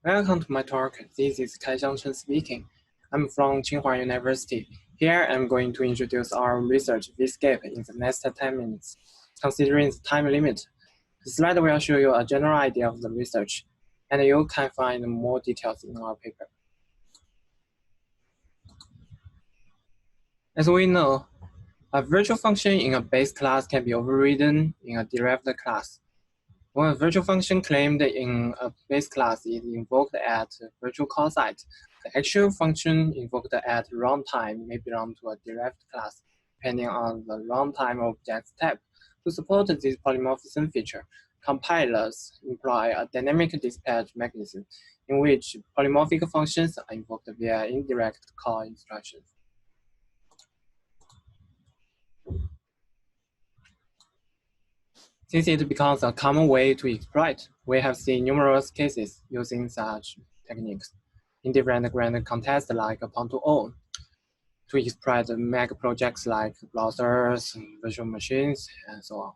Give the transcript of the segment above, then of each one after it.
Welcome to my talk. This is Kaixiang Chen speaking. I'm from Tsinghua University. Here I'm going to introduce our research VScape in the next 10 minutes. Considering the time limit, the slide will show you a general idea of the research, and you can find more details in our paper. As we know, a virtual function in a base class can be overridden in a derived class. When a virtual function claimed in a base class is invoked at virtual call site, the actual function invoked at runtime may belong to a derived class, depending on the runtime object type. To support this polymorphism feature, compilers employ a dynamic dispatch mechanism in which polymorphic functions are invoked via indirect call instructions. Since it becomes a common way to exploit, we have seen numerous cases using such techniques in different grand contexts like Pong2O to exploit mega projects like browsers, virtual machines, and so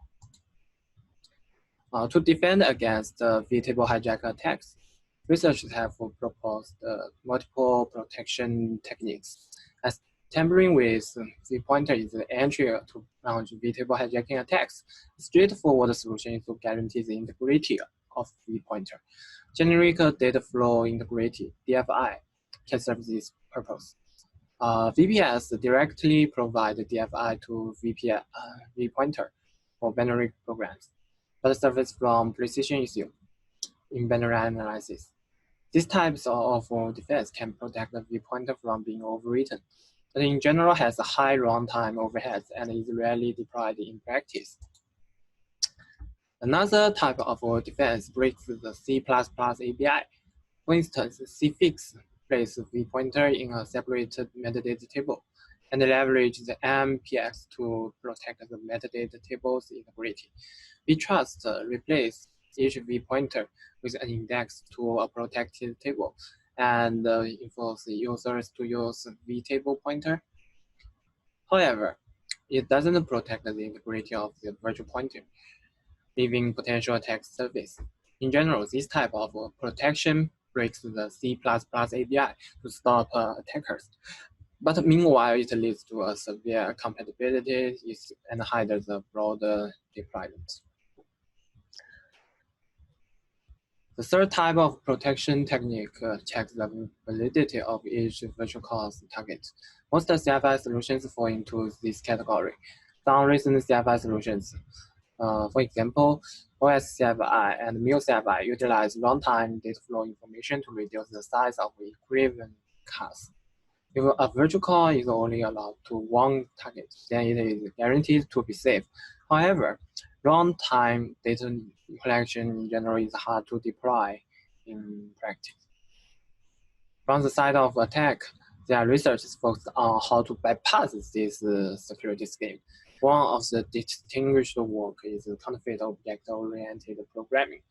on. To defend against VTable hijack attacks, researchers have proposed multiple protection techniques. As tampering with the pointer is the entry to launch VTable hijacking attacks. A straightforward solution is to guarantee the integrity of the pointer. Generic data flow integrity (DFI) can serve this purpose. VPS directly provide DFI to vPointer for binary programs, but suffers from precision issue in binary analysis. These types of defense can protect the vPointer from being overwritten, but in general has a high runtime overheads and is rarely deployed in practice. Another type of defense breaks the C++ API. For instance, CFix places vPointer in a separated metadata table and leverages the MPX to protect the metadata table's integrity. VTrust replaces each vPointer with an index to a protected table and enforces users to use VTable pointer. However, it doesn't protect the integrity of the virtual pointer, leaving potential attack surface. In general, this type of protection breaks the C++ API to stop attackers. But meanwhile, it leads to a severe compatibility and hides the broader deployment. The third type of protection technique checks the validity of each virtual cause target. Most CFI solutions fall into this category. Some recent CFI solutions, for example, OS CFI and MIL CFI utilize runtime data flow information to reduce the size of equivalent cars. If a virtual call is only allowed to one target, then it is guaranteed to be safe. However, runtime data collection in general is hard to deploy in practice. From the side of attack, their research is focused on how to bypass this security scheme. One of the distinguished work is counterfeit object-oriented programming,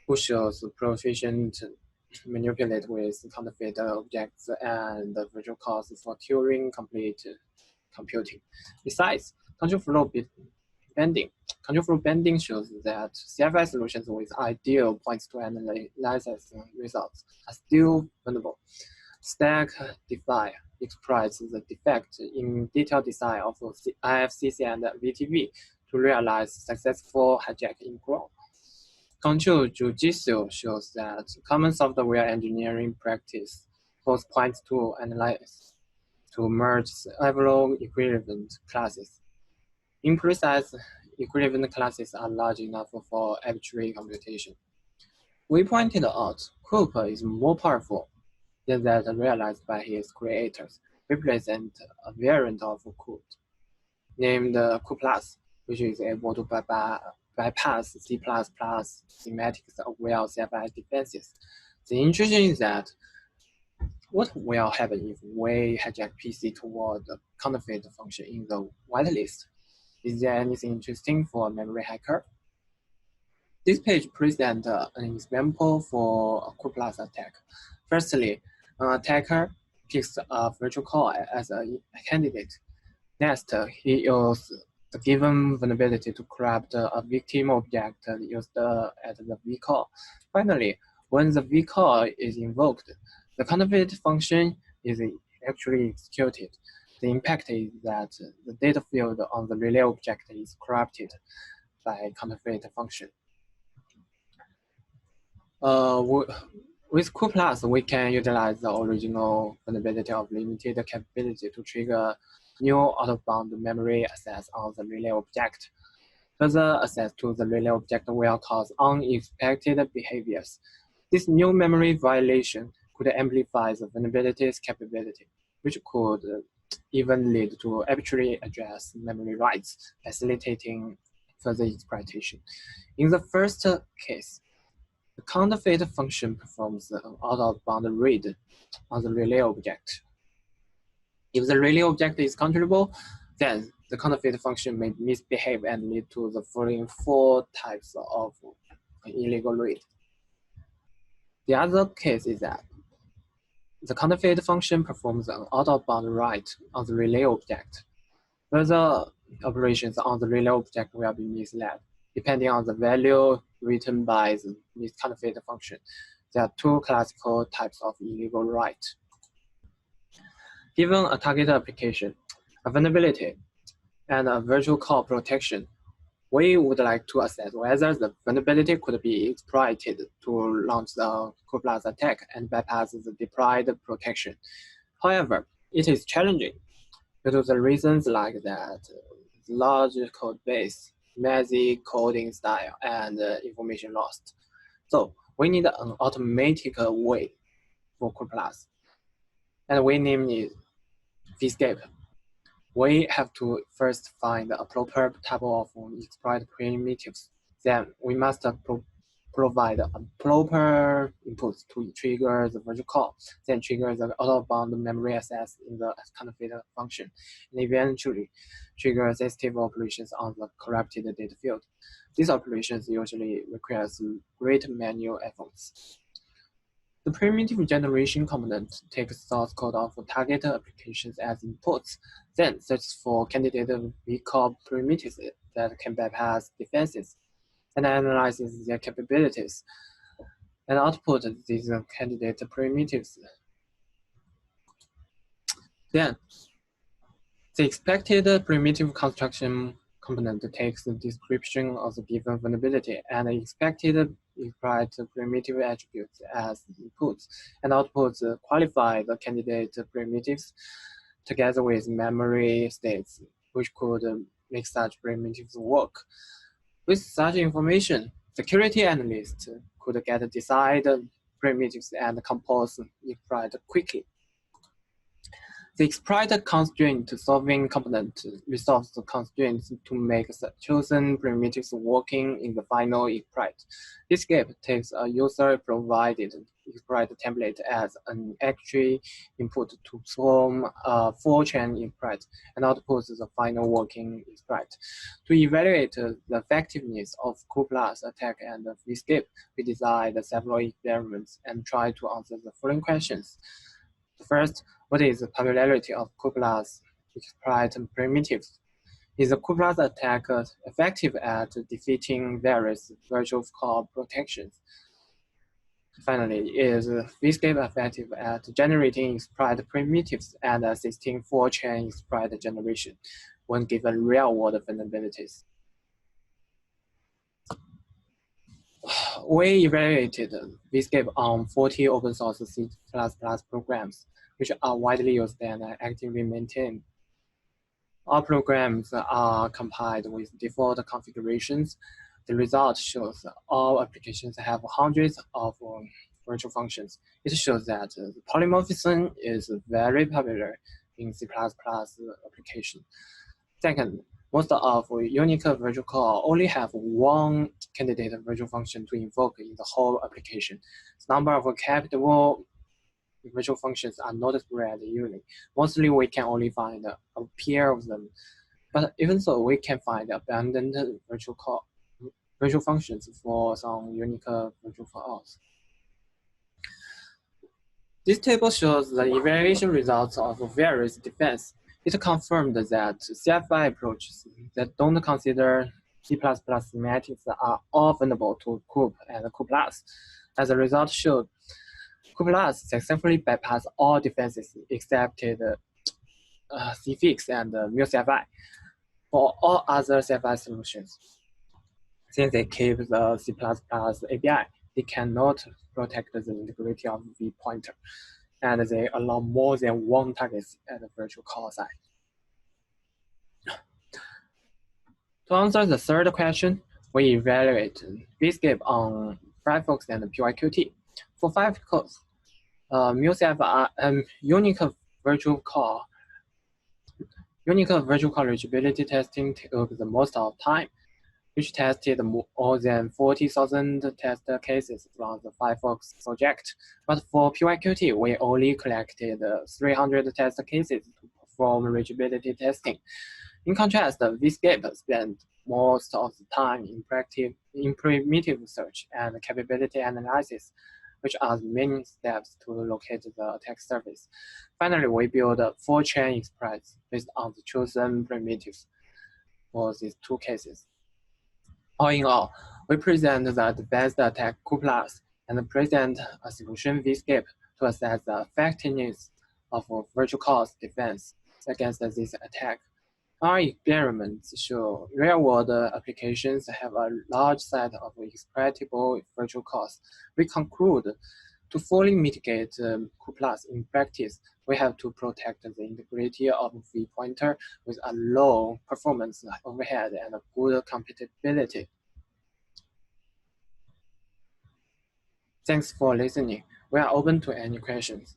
which shows proficient manipulate with counterfeit objects and virtual cores for Turing-complete computing. Besides, control flow bending shows that CFI solutions with ideal points to analysis results are still vulnerable. Stack DeFi exploits the defect in detailed design of IFCC and VTV to realize successful hijacking growth. Control Jujitsu shows that common software engineering practice both points to analyze to merge several equivalent classes. Imprecise equivalent classes are large enough for arbitrary computation. We pointed out COOPLUS is more powerful than that realized by his creators, represent a variant of COOP, named COOPLUS, which is able to bypass C++ semantics of well CFI defenses. The interesting is that what will happen if we hijack PC toward the counterfeit function in the whitelist? Is there anything interesting for a memory hacker? This page presents an example for a COOPLUS attack. Firstly, an attacker picks a virtual core as a candidate. Next, he uses the given vulnerability to corrupt a victim object used at the vCore. Finally, when the vcall is invoked, the counterfeit function is actually executed. The impact is that the data field on the relay object is corrupted by counterfeit function. With COOPLUS, we can utilize the original vulnerability of limited capability to trigger new out-of-bound memory access on the relay object. Further access to the relay object will cause unexpected behaviors. This new memory violation could amplify the vulnerability's capability, which could even lead to arbitrary address memory writes, facilitating further exploitation. In the first case, the counterfeit function performs an out-of-bound read on the relay object. If the relay object is counterable, then the counterfeit function may misbehave and lead to the following 4 types of illegal read. The other case is that the counterfeit function performs an out-of-bound write on the relay object. Further operations on the relay object will be misled, depending on the value written by the counterfeit function. There are 2 classical types of illegal write. Given a target application, a vulnerability, and a virtual call protection, we would like to assess whether the vulnerability could be exploited to launch the COOPLUS attack and bypass the deployed protection. However, it is challenging due to the reasons like that large code base, messy coding style, and information lost. So we need an automatic way for COOPLUS, and we name it VScape. We have to first find a proper type of exploit primitives. Then we must provide a proper input to trigger the virtual call, then trigger the out-of-bound memory access in the counterfeit function, and eventually trigger sensitive operations on the corrupted data field. These operations usually require great manual efforts. The primitive generation component takes source code of target applications as inputs, then searches for candidate vcall primitives that can bypass defenses, and analyzes their capabilities, and output these candidate primitives. Then, the expected primitive construction component takes the description of the given vulnerability and expected exploit primitive attributes as inputs, and outputs qualified candidate primitives together with memory states, which could make such primitives work. With such information, security analysts could get decide primitives and compose exploit quickly. The exploit constraint solving component resolves the constraints to make the chosen primitives working in the final exploit. VScape takes a user-provided exploit template as an entry input to form a 4-chain exploit and outputs the final working exploit. To evaluate the effectiveness of COOPLUS attack and VScape, we designed several experiments and tried to answer the following questions. First, what is the popularity of COOPLUS exploit primitives? Is the COOPLUS attack effective at defeating various virtual call protections? Finally, is VScape effective at generating exploit primitives and assisting 4-chain exploit generation when given real-world vulnerabilities? We evaluated VScape on 40 open source C++ programs, which are widely used and actively maintained. All programs are compiled with default configurations. The result shows all applications have hundreds of virtual functions. It shows that polymorphism is very popular in C++ application. Second, most of unique virtual call only have one candidate virtual function to invoke in the whole application. The number of capable virtual functions are not spread evenly. Mostly we can only find a pair of them. But even so, we can find abundant virtual functions for some unique virtual calls. This table shows the evaluation results of various defense. It confirmed that CFI approaches that don't consider C++ semantics are all vulnerable to COOP and COOPLUS. As a result showed, COOPLUS successfully bypassed all defenses except CFIX and MuCFI. For all other CFI solutions, since they keep the C++ API, they cannot protect the integrity of the pointer, and they allow more than one target at the virtual core side. To answer the third question, we evaluate VScape on Firefox and PyQt. For Firefox, unique virtual core reachability testing took the most of time, which tested more than 40,000 test cases from the Firefox project. But for PyQt, we only collected 300 test cases to perform reachability testing. In contrast, VScape spent most of the time in primitive search and capability analysis, which are the main steps to locate the attack surface. Finally, we built a 4-chain exploits based on the chosen primitives for these two cases. All in all, we present the advanced attack COOPLUS and present a solution VScape to assess the effectiveness of virtual core's defense against this attack. Our experiments show real-world applications have a large set of exploitable virtual cores. We conclude to fully mitigate COOPLUS in practice, we have to protect the integrity of the pointer with a low performance overhead and a good compatibility. Thanks for listening. We are open to any questions.